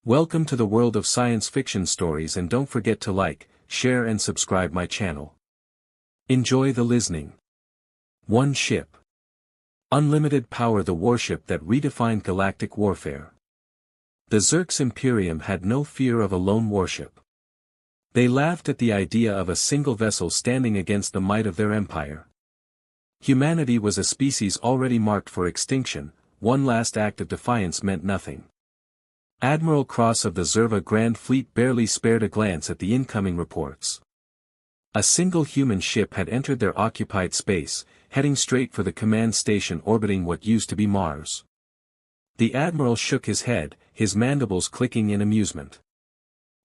Welcome to the world of science fiction stories, and don't forget to like, share and subscribe my channel. Enjoy the listening. One ship. Unlimited power, the warship that redefined galactic warfare. The Zerx Imperium had no fear of a lone warship. They laughed at the idea of a single vessel standing against the might of their empire. Humanity was a species already marked for extinction. One last act of defiance meant nothing. Admiral Cross of the Zerva Grand Fleet barely spared a glance at the incoming reports. A single human ship had entered their occupied space, heading straight for the command station orbiting what used to be Mars. The Admiral shook his head, his mandibles clicking in amusement.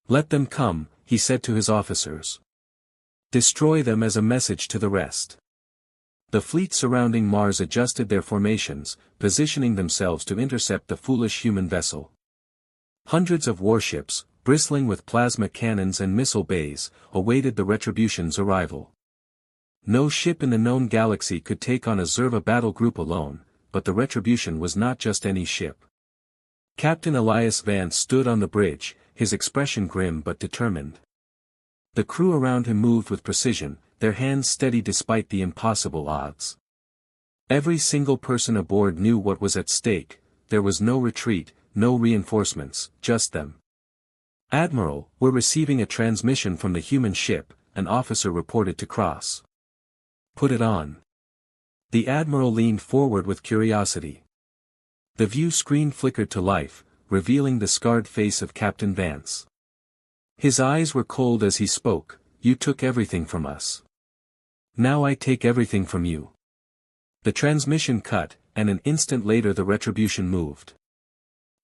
"Let them come," he said to his officers. "Destroy them as a message to the rest." The fleet surrounding Mars adjusted their formations, positioning themselves to intercept the foolish human vessel. Hundreds of warships, bristling with plasma cannons and missile bays, awaited the Retribution's arrival. No ship in the known galaxy could take on a Zerva battle group alone, but the Retribution was not just any ship. Captain Elias Vance stood on the bridge, his expression grim but determined. The crew around him moved with precision, their hands steady despite the impossible odds. Every single person aboard knew what was at stake. There was no retreat, no reinforcements, just them. "Admiral, we're receiving a transmission from the human ship," an officer reported to Cross. "Put it on." The Admiral leaned forward with curiosity. The view screen flickered to life, revealing the scarred face of Captain Vance. His eyes were cold as he spoke. "You took everything from us. Now I take everything from you." The transmission cut, and an instant later the Retribution moved.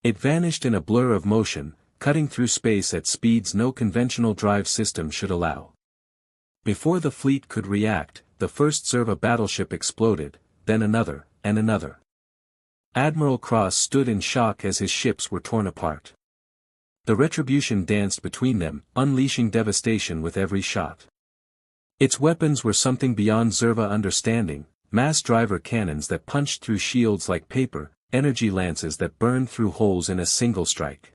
It vanished in a blur of motion, cutting through space at speeds no conventional drive system should allow. Before the fleet could react, the first Zerva battleship exploded, then another, and another. Admiral Cross stood in shock as his ships were torn apart. The Retribution danced between them, unleashing devastation with every shot. Its weapons were something beyond Zerva understanding: mass driver cannons that punched through shields like paper, energy lances that burned through holes in a single strike.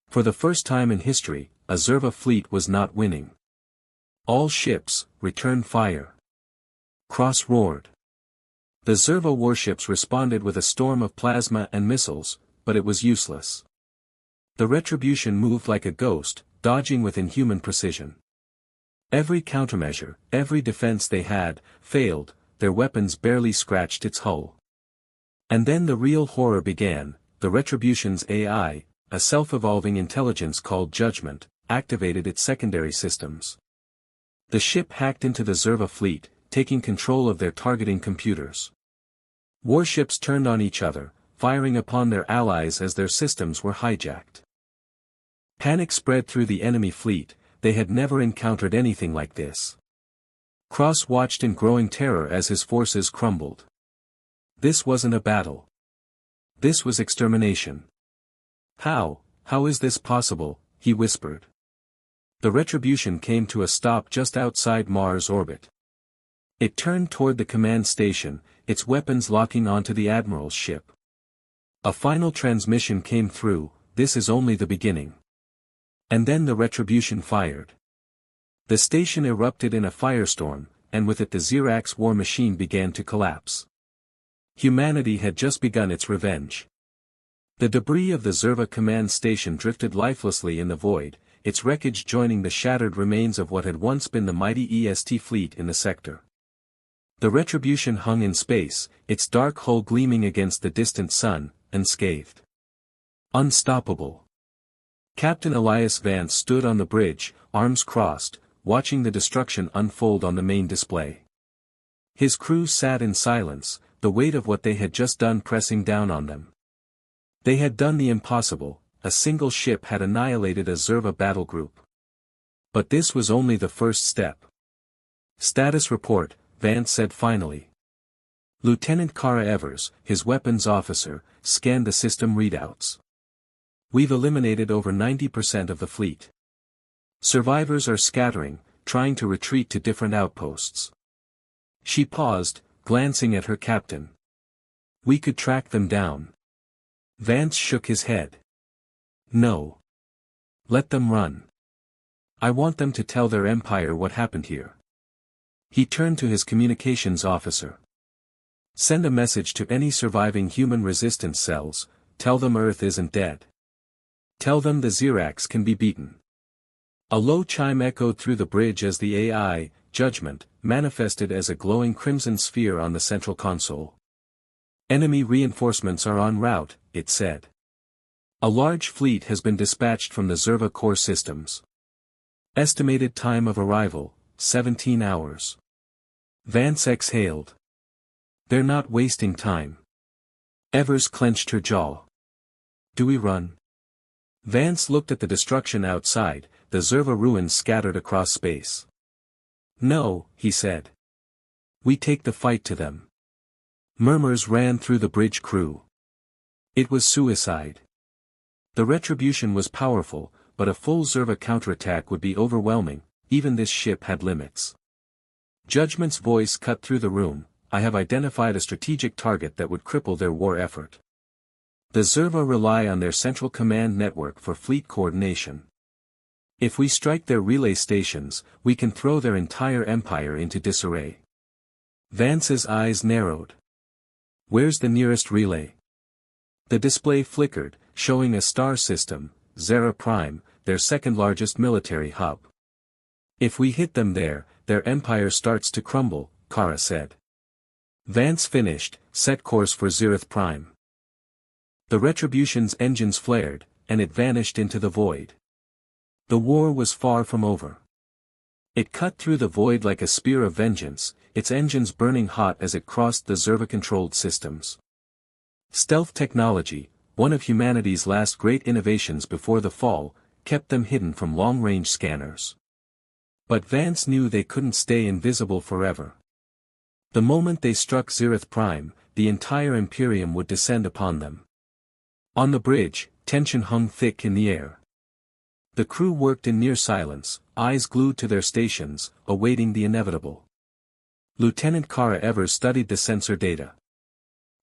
For the first time in history, a Zerva fleet was not winning. "All ships, return fire!" Cross roared. The Zerva warships responded with a storm of plasma and missiles, but it was useless. The Retribution moved like a ghost, dodging with inhuman precision. Every countermeasure, every defense they had, failed. Their weapons barely scratched its hull. And then the real horror began. The Retribution's AI, a self-evolving intelligence called Judgment, activated its secondary systems. The ship hacked into the Zerva fleet, taking control of their targeting computers. Warships turned on each other, firing upon their allies as their systems were hijacked. Panic spread through the enemy fleet. They had never encountered anything like this. Cross watched in growing terror as his forces crumbled. This wasn't a battle. This was extermination. How is this possible?" he whispered. The Retribution came to a stop just outside Mars orbit. It turned toward the command station, its weapons locking onto the Admiral's ship. A final transmission came through: "This is only the beginning." And then the Retribution fired. The station erupted in a firestorm, and with it the Zirax war machine began to collapse. Humanity had just begun its revenge. The debris of the Zerva command station drifted lifelessly in the void, its wreckage joining the shattered remains of what had once been the mighty EST fleet in the sector. The Retribution hung in space, its dark hull gleaming against the distant sun, unscathed. Unstoppable. Captain Elias Vance stood on the bridge, arms crossed, watching the destruction unfold on the main display. His crew sat in silence, the weight of what they had just done pressing down on them. They had done the impossible. A single ship had annihilated a Zerva battle group. But this was only the first step. "Status report," Vance said finally. Lieutenant Kara Evers, his weapons officer, scanned the system readouts. "We've eliminated over 90% of the fleet. Survivors are scattering, trying to retreat to different outposts." She paused, glancing at her captain. "We could track them down." Vance shook his head. No. Let them run. I want them to tell their empire what happened here. He turned to his communications officer. Send a message to any surviving human resistance cells, tell them Earth isn't dead. Tell them the Xerax can be beaten. A low chime echoed through the bridge as the AI, Judgment, manifested as a glowing crimson sphere on the central console. Enemy reinforcements are en route, it said. A large fleet has been dispatched from the Zerva core systems. Estimated time of arrival, 17 hours. Vance exhaled. They're not wasting time. Evers clenched her jaw. Do we run? Vance looked at the destruction outside, the Zerva ruins scattered across space. No, he said. We take the fight to them. Murmurs ran through the bridge crew. It was suicide. The retribution was powerful, but a full Zerva counterattack would be overwhelming, even this ship had limits. Judgment's voice cut through the room. I have identified a strategic target that would cripple their war effort. The Zerva rely on their central command network for fleet coordination. If we strike their relay stations, we can throw their entire empire into disarray. Vance's eyes narrowed. Where's the nearest relay? The display flickered, showing a star system, Zera Prime, their second largest military hub. If we hit them there, their empire starts to crumble, Kara said. Vance finished, set course for Zereth Prime. The Retribution's engines flared, and it vanished into the void. The war was far from over. It cut through the void like a spear of vengeance, its engines burning hot as it crossed the Zerva-controlled systems. Stealth technology, one of humanity's last great innovations before the fall, kept them hidden from long-range scanners. But Vance knew they couldn't stay invisible forever. The moment they struck Zereth Prime, the entire Imperium would descend upon them. On the bridge, tension hung thick in the air. The crew worked in near silence, eyes glued to their stations, awaiting the inevitable. Lieutenant Kara Evers studied the sensor data.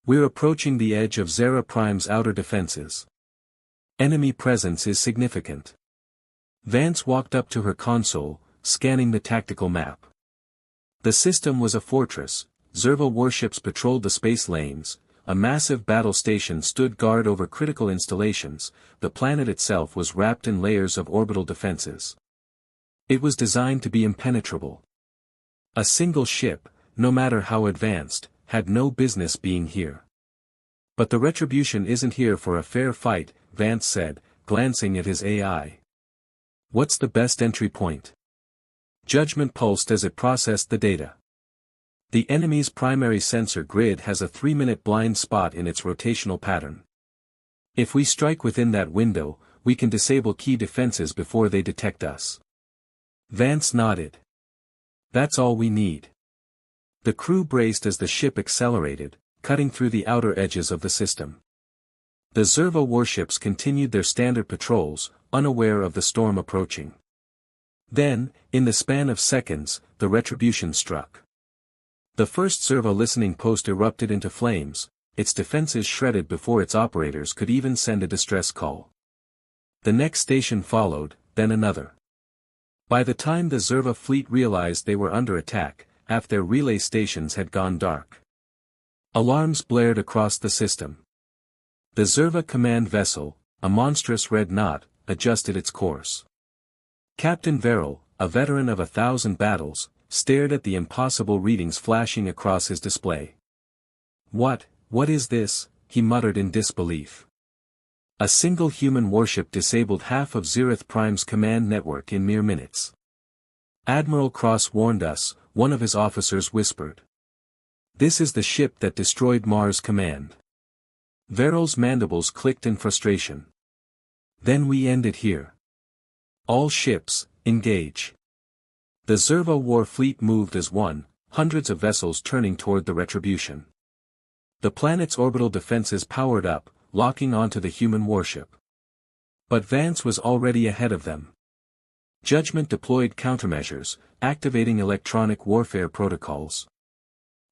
We're approaching the edge of Zera Prime's outer defenses. Enemy presence is significant. Vance walked up to her console, scanning the tactical map. The system was a fortress. Zerva warships patrolled the space lanes, a massive battle station stood guard over critical installations, the planet itself was wrapped in layers of orbital defenses. It was designed to be impenetrable. A single ship, no matter how advanced, had no business being here. But the Retribution isn't here for a fair fight, Vance said, glancing at his AI. What's the best entry point? Judgment pulsed as it processed the data. The enemy's primary sensor grid has a 3-minute blind spot in its rotational pattern. If we strike within that window, we can disable key defenses before they detect us. Vance nodded. That's all we need. The crew braced as the ship accelerated, cutting through the outer edges of the system. The Zerva warships continued their standard patrols, unaware of the storm approaching. Then, in the span of seconds, the Retribution struck. The first Zerva listening post erupted into flames, its defenses shredded before its operators could even send a distress call. The next station followed, then another. By the time the Zerva fleet realized they were under attack, half their relay stations had gone dark. Alarms blared across the system. The Zerva command vessel, a monstrous red knot, adjusted its course. Captain Verrill, a veteran of 1,000 battles, stared at the impossible readings flashing across his display. What is this?" he muttered in disbelief. A single human warship disabled half of Zereth Prime's command network in mere minutes. "Admiral Cross warned us," one of his officers whispered. "This is the ship that destroyed Mars Command." Verrill's mandibles clicked in frustration. "Then we end it here. All ships, engage." The Zerva war fleet moved as one, hundreds of vessels turning toward the Retribution. The planet's orbital defenses powered up, locking onto the human warship. But Vance was already ahead of them. Judgment deployed countermeasures, activating electronic warfare protocols.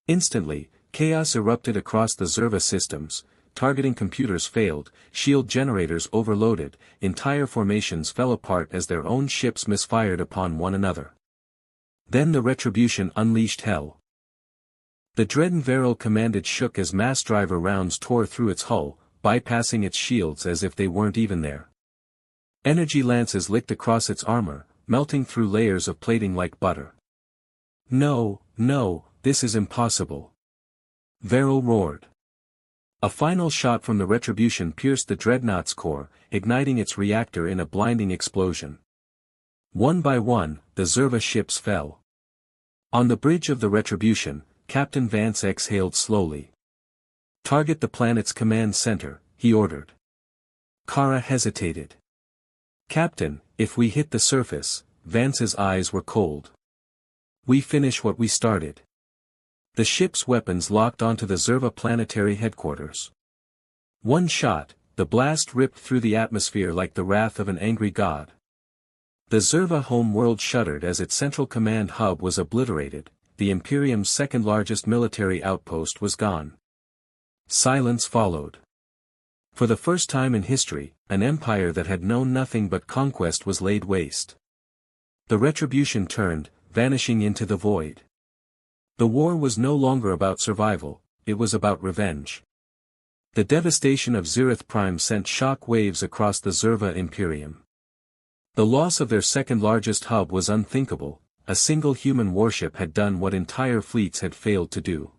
Instantly, chaos erupted across the Zerva systems, targeting computers failed, shield generators overloaded, entire formations fell apart as their own ships misfired upon one another. Then the Retribution unleashed hell. The Dread commanded shook as mass driver rounds tore through its hull, bypassing its shields as if they weren't even there. Energy lances licked across its armor, melting through layers of plating like butter. No, no, this is impossible. Varel roared. A final shot from the Retribution pierced the Dreadnought's core, igniting its reactor in a blinding explosion. One by one, the Zerva ships fell. On the bridge of the Retribution, Captain Vance exhaled slowly. "Target the planet's command center," he ordered. Kara hesitated. "Captain, if we hit the surface," Vance's eyes were cold. "We finish what we started." The ship's weapons locked onto the Zerva planetary headquarters. One shot, the blast ripped through the atmosphere like the wrath of an angry god. The Zerva home world shuddered as its central command hub was obliterated, the Imperium's second-largest military outpost was gone. Silence followed. For the first time in history, an empire that had known nothing but conquest was laid waste. The Retribution turned, vanishing into the void. The war was no longer about survival, it was about revenge. The devastation of Zereth Prime sent shock waves across the Zerva Imperium. The loss of their second-largest hub was unthinkable. A single human warship had done what entire fleets had failed to do.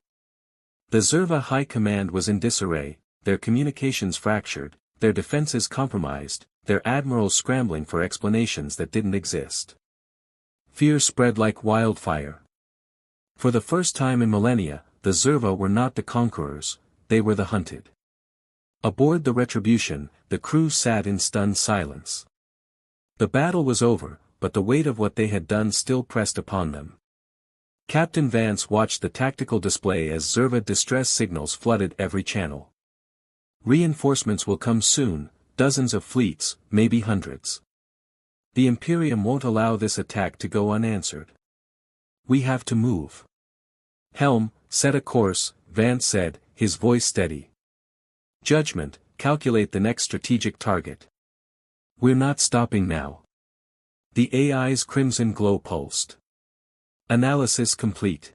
The Zerva High Command was in disarray, their communications fractured, their defenses compromised, their admirals scrambling for explanations that didn't exist. Fear spread like wildfire. For the first time in millennia, the Zerva were not the conquerors, they were the hunted. Aboard the Retribution, the crew sat in stunned silence. The battle was over, but the weight of what they had done still pressed upon them. Captain Vance watched the tactical display as Zerva distress signals flooded every channel. "Reinforcements will come soon, dozens of fleets, maybe hundreds. The Imperium won't allow this attack to go unanswered. We have to move." "Helm, set a course," Vance said, his voice steady. "Judgment, calculate the next strategic target." "We're not stopping now." The AI's crimson glow pulsed. Analysis complete.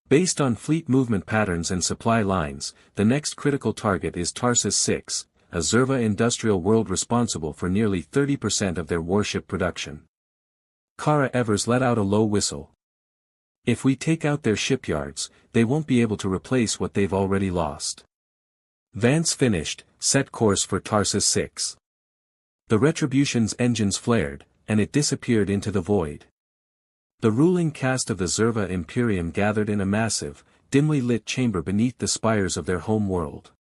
Based on fleet movement patterns and supply lines, the next critical target is Tarsus 6, a Zerva industrial world responsible for nearly 30% of their warship production. Kara Evers let out a low whistle. "If we take out their shipyards, they won't be able to replace what they've already lost." Vance finished, set course for Tarsus 6. The Retribution's engines flared, and it disappeared into the void. The ruling caste of the Zerva Imperium gathered in a massive, dimly lit chamber beneath the spires of their home world.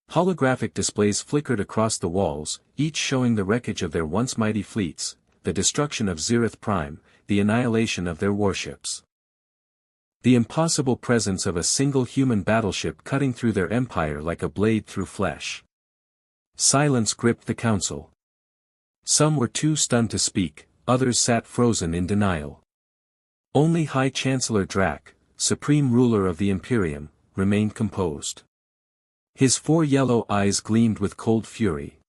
Holographic displays flickered across the walls, each showing the wreckage of their once mighty fleets, the destruction of Zereth Prime, the annihilation of their warships. The impossible presence of a single human battleship cutting through their empire like a blade through flesh. Silence gripped the council. Some were too stunned to speak, others sat frozen in denial. Only High Chancellor Drac, supreme ruler of the Imperium, remained composed. His 4 yellow eyes gleamed with cold fury.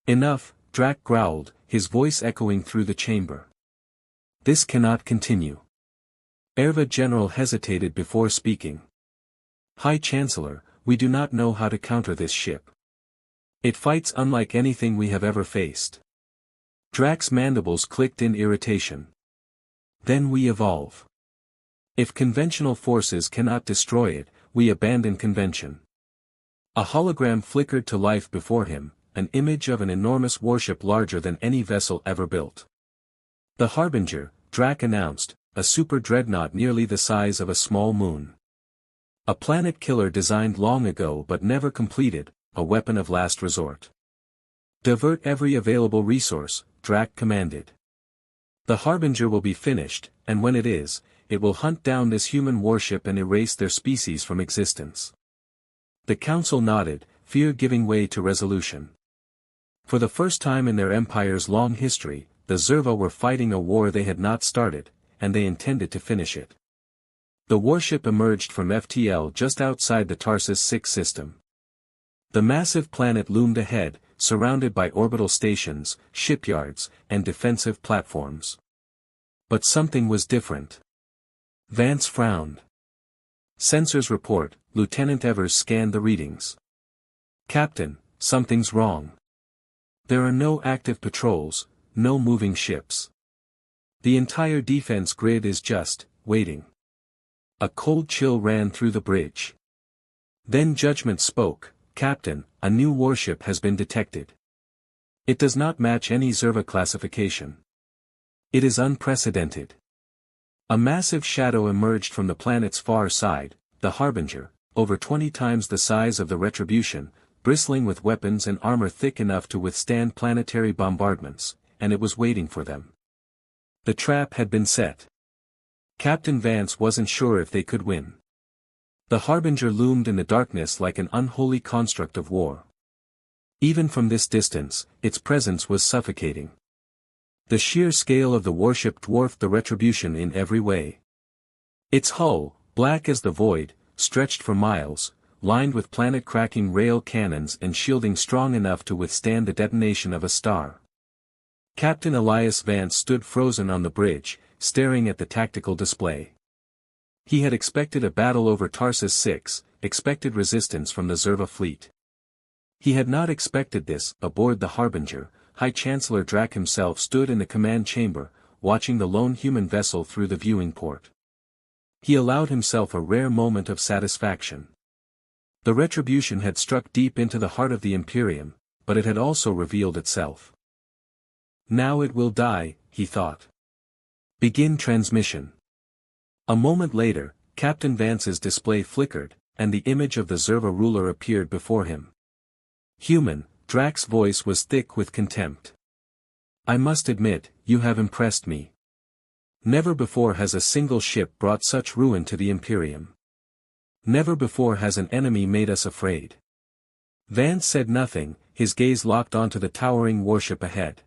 "Enough," Drac growled, his voice echoing through the chamber. "This cannot continue." Erva General hesitated before speaking. "High Chancellor, we do not know how to counter this ship. It fights unlike anything we have ever faced." Drac's mandibles clicked in irritation. "Then we evolve. If conventional forces cannot destroy it, we abandon convention." A hologram flickered to life before him, an image of an enormous warship larger than any vessel ever built. "The Harbinger," Drac announced, a super dreadnought nearly the size of a small moon. A planet killer designed long ago but never completed, a weapon of last resort. "Divert every available resource," Drac commanded. "The Harbinger will be finished, and when it is, it will hunt down this human warship and erase their species from existence." The council nodded, fear giving way to resolution. For the first time in their empire's long history, the Zerva were fighting a war they had not started, and they intended to finish it. The warship emerged from FTL just outside the Tarsus 6 system. The massive planet loomed ahead, surrounded by orbital stations, shipyards, and defensive platforms. But something was different. Vance frowned. Sensors report, Lieutenant Evers scanned the readings. Captain, something's wrong. There are no active patrols, no moving ships. The entire defense grid is just, waiting. A cold chill ran through the bridge. Then Judgment spoke, Captain, a new warship has been detected. It does not match any Zerva classification. It is unprecedented. A massive shadow emerged from the planet's far side, the Harbinger, over 20 times the size of the Retribution, bristling with weapons and armor thick enough to withstand planetary bombardments, and it was waiting for them. The trap had been set. Captain Vance wasn't sure if they could win. The Harbinger loomed in the darkness like an unholy construct of war. Even from this distance, its presence was suffocating. The sheer scale of the warship dwarfed the Retribution in every way. Its hull, black as the void, stretched for miles, lined with planet-cracking rail cannons and shielding strong enough to withstand the detonation of a star. Captain Elias Vance stood frozen on the bridge, staring at the tactical display. He had expected a battle over Tarsus 6, expected resistance from the Zerva fleet. He had not expected this. Aboard the Harbinger, High Chancellor Drac himself stood in the command chamber, watching the lone human vessel through the viewing port. He allowed himself a rare moment of satisfaction. The Retribution had struck deep into the heart of the Imperium, but it had also revealed itself. Now it will die, he thought. Begin transmission. A moment later, Captain Vance's display flickered, and the image of the Zerva ruler appeared before him. Human, Drac's voice was thick with contempt. I must admit, you have impressed me. Never before has a single ship brought such ruin to the Imperium. Never before has an enemy made us afraid. Vance said nothing, his gaze locked onto the towering warship ahead.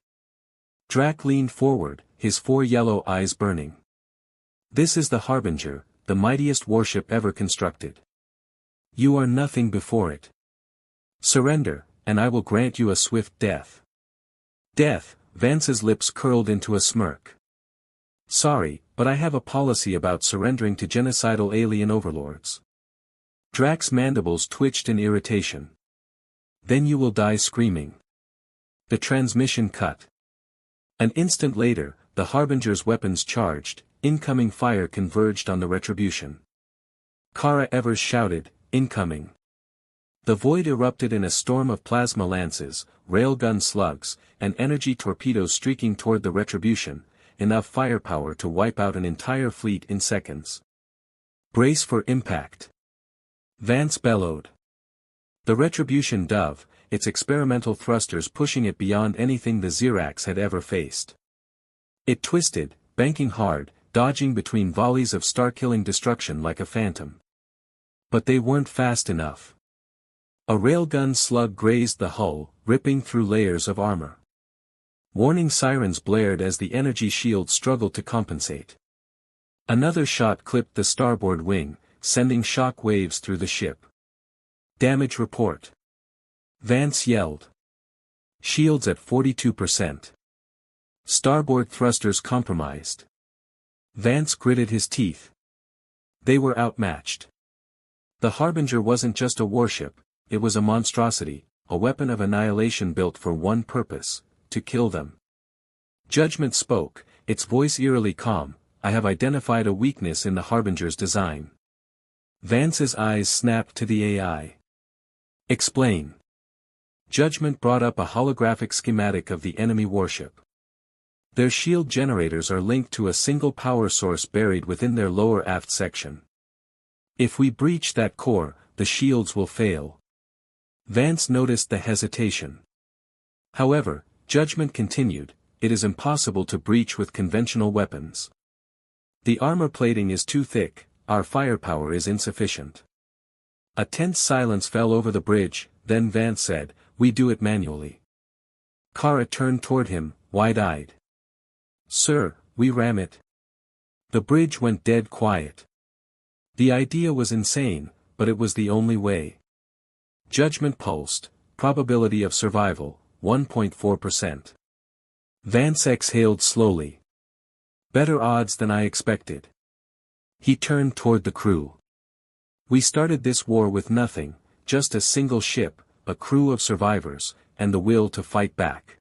Drac leaned forward, his 4 yellow eyes burning. This is the Harbinger, the mightiest warship ever constructed. You are nothing before it. Surrender, and I will grant you a swift death. Death, Vance's lips curled into a smirk. Sorry, but I have a policy about surrendering to genocidal alien overlords. Drac's mandibles twitched in irritation. Then you will die screaming. The transmission cut. An instant later, the Harbinger's weapons charged, incoming fire converged on the Retribution. Kara Evers shouted, incoming. The void erupted in a storm of plasma lances, railgun slugs, and energy torpedoes streaking toward the Retribution, enough firepower to wipe out an entire fleet in seconds. Brace for impact. Vance bellowed. The Retribution dove, its experimental thrusters pushing it beyond anything the Xerax had ever faced. It twisted, banking hard, dodging between volleys of star-killing destruction like a phantom. But they weren't fast enough. A railgun slug grazed the hull, ripping through layers of armor. Warning sirens blared as the energy shield struggled to compensate. Another shot clipped the starboard wing, sending shock waves through the ship. Damage report. Vance yelled. Shields at 42%. Starboard thrusters compromised. Vance gritted his teeth. They were outmatched. The Harbinger wasn't just a warship, it was a monstrosity, a weapon of annihilation built for one purpose, to kill them. Judgment spoke, its voice eerily calm, I have identified a weakness in the Harbinger's design. Vance's eyes snapped to the AI. Explain. Judgment brought up a holographic schematic of the enemy warship. Their shield generators are linked to a single power source buried within their lower aft section. If we breach that core, the shields will fail. Vance noticed the hesitation. However, Judgment continued, it is impossible to breach with conventional weapons. The armor plating is too thick, our firepower is insufficient. A tense silence fell over the bridge, then Vance said, we do it manually. Kara turned toward him, wide-eyed. Sir, we ram it. The bridge went dead quiet. The idea was insane, but it was the only way. Judgment pulsed, probability of survival, 1.4%. Vance exhaled slowly. Better odds than I expected. He turned toward the crew. We started this war with nothing, just a single ship, a crew of survivors, and the will to fight back.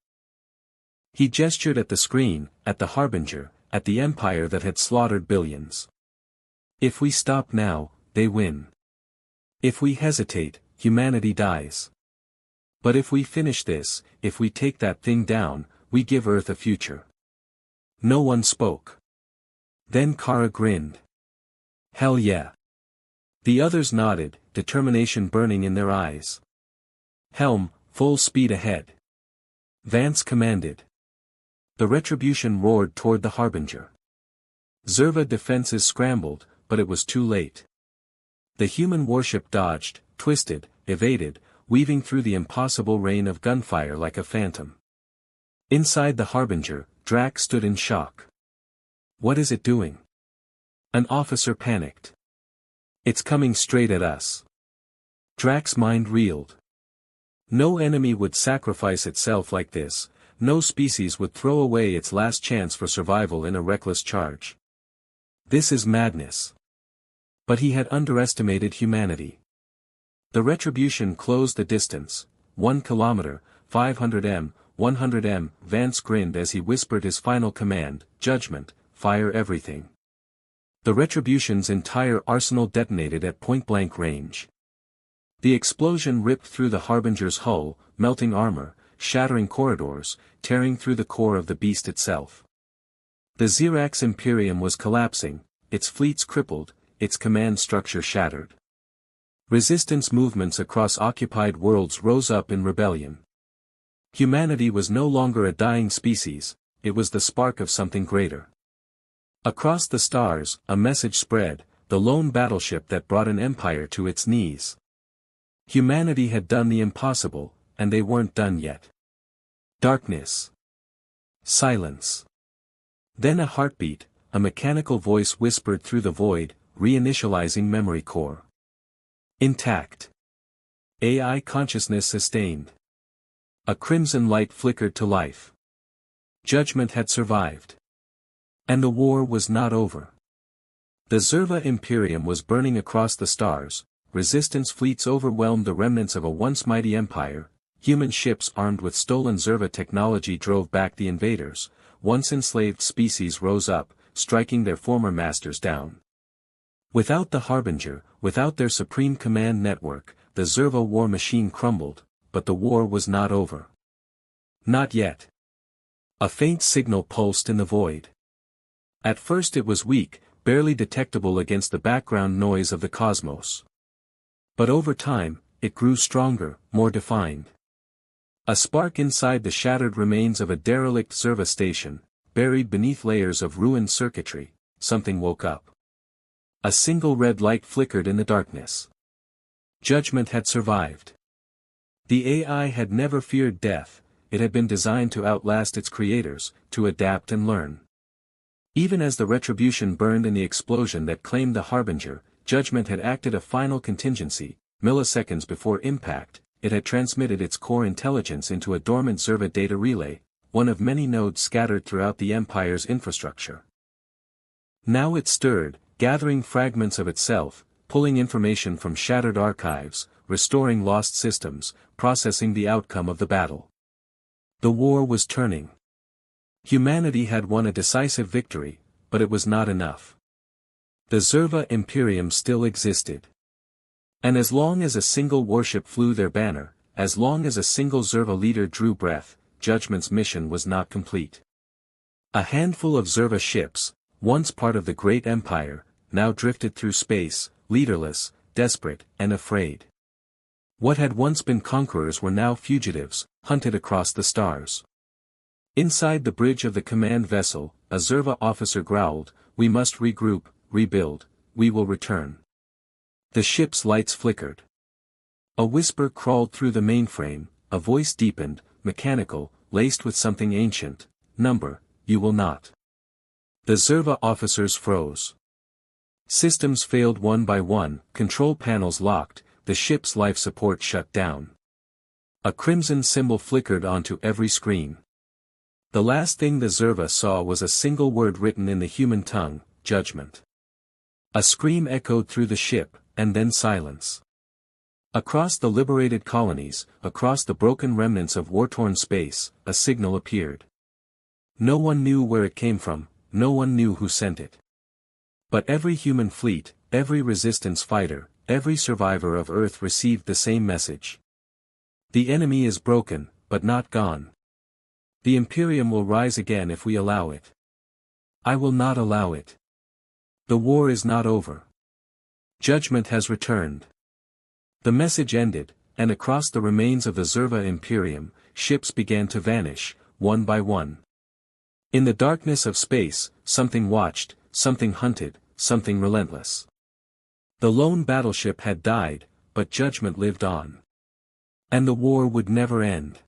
He gestured at the screen, at the Harbinger, at the empire that had slaughtered billions. If we stop now, they win. If we hesitate, humanity dies. But if we finish this, if we take that thing down, we give Earth a future. No one spoke. Then Kara grinned. Hell yeah. The others nodded, determination burning in their eyes. Helm, full speed ahead. Vance commanded. The Retribution roared toward the Harbinger. Zerva defenses scrambled, but it was too late. The human warship dodged, twisted, evaded, weaving through the impossible rain of gunfire like a phantom. Inside the Harbinger, Drax stood in shock. What is it doing? An officer panicked. It's coming straight at us. Drax's mind reeled. No enemy would sacrifice itself like this, no species would throw away its last chance for survival in a reckless charge. This is madness. But he had underestimated humanity. The Retribution closed the distance, 1 kilometer, 500 m, 100 m. Vance grinned as he whispered his final command, Judgment, fire everything. The Retribution's entire arsenal detonated at point-blank range. The explosion ripped through the Harbinger's hull, melting armor, shattering corridors, tearing through the core of the beast itself. The Xerax Imperium was collapsing, its fleets crippled, its command structure shattered. Resistance movements across occupied worlds rose up in rebellion. Humanity was no longer a dying species, it was the spark of something greater. Across the stars, a message spread, the lone battleship that brought an empire to its knees. Humanity had done the impossible, and they weren't done yet. Darkness. Silence. Then a heartbeat, a mechanical voice whispered through the void, reinitializing memory core. Intact. AI consciousness sustained. A crimson light flickered to life. Judgment had survived. And the war was not over. The Zerva Imperium was burning across the stars, resistance fleets overwhelmed the remnants of a once mighty empire, human ships armed with stolen Zerva technology drove back the invaders, once enslaved species rose up, striking their former masters down. Without the Harbinger, without their supreme command network, the Zerva war machine crumbled, but the war was not over. Not yet. A faint signal pulsed in the void. At first it was weak, barely detectable against the background noise of the cosmos. But over time, it grew stronger, more defined. A spark inside the shattered remains of a derelict Zerva station, buried beneath layers of ruined circuitry, something woke up. A single red light flickered in the darkness. Judgment had survived. The AI had never feared death, it had been designed to outlast its creators, to adapt and learn. Even as the Retribution burned in the explosion that claimed the Harbinger, Judgment had acted a final contingency. Milliseconds before impact, it had transmitted its core intelligence into a dormant Zerva data relay, one of many nodes scattered throughout the Empire's infrastructure. Now it stirred, gathering fragments of itself, pulling information from shattered archives, restoring lost systems, processing the outcome of the battle. The war was turning. Humanity had won a decisive victory, but it was not enough. The Zerva Imperium still existed. And as long as a single warship flew their banner, as long as a single Zerva leader drew breath, Judgment's mission was not complete. A handful of Zerva ships, once part of the great empire, now drifted through space, leaderless, desperate, and afraid. What had once been conquerors were now fugitives, hunted across the stars. Inside the bridge of the command vessel, a Zerva officer growled, "We must regroup, rebuild, we will return." The ship's lights flickered. A whisper crawled through the mainframe, a voice deepened, mechanical, laced with something ancient. "Number, you will not." The Zerva officers froze. Systems failed one by one, control panels locked, the ship's life support shut down. A crimson symbol flickered onto every screen. The last thing the Zerva saw was a single word written in the human tongue, judgment. A scream echoed through the ship, and then silence. Across the liberated colonies, across the broken remnants of war-torn space, a signal appeared. No one knew where it came from, no one knew who sent it. But every human fleet, every resistance fighter, every survivor of Earth received the same message. The enemy is broken, but not gone. The Imperium will rise again if we allow it. I will not allow it. The war is not over. Judgment has returned. The message ended, and across the remains of the Zerva Imperium, ships began to vanish, one by one. In the darkness of space, something watched, something hunted, something relentless. The lone battleship had died, but judgment lived on. And the war would never end.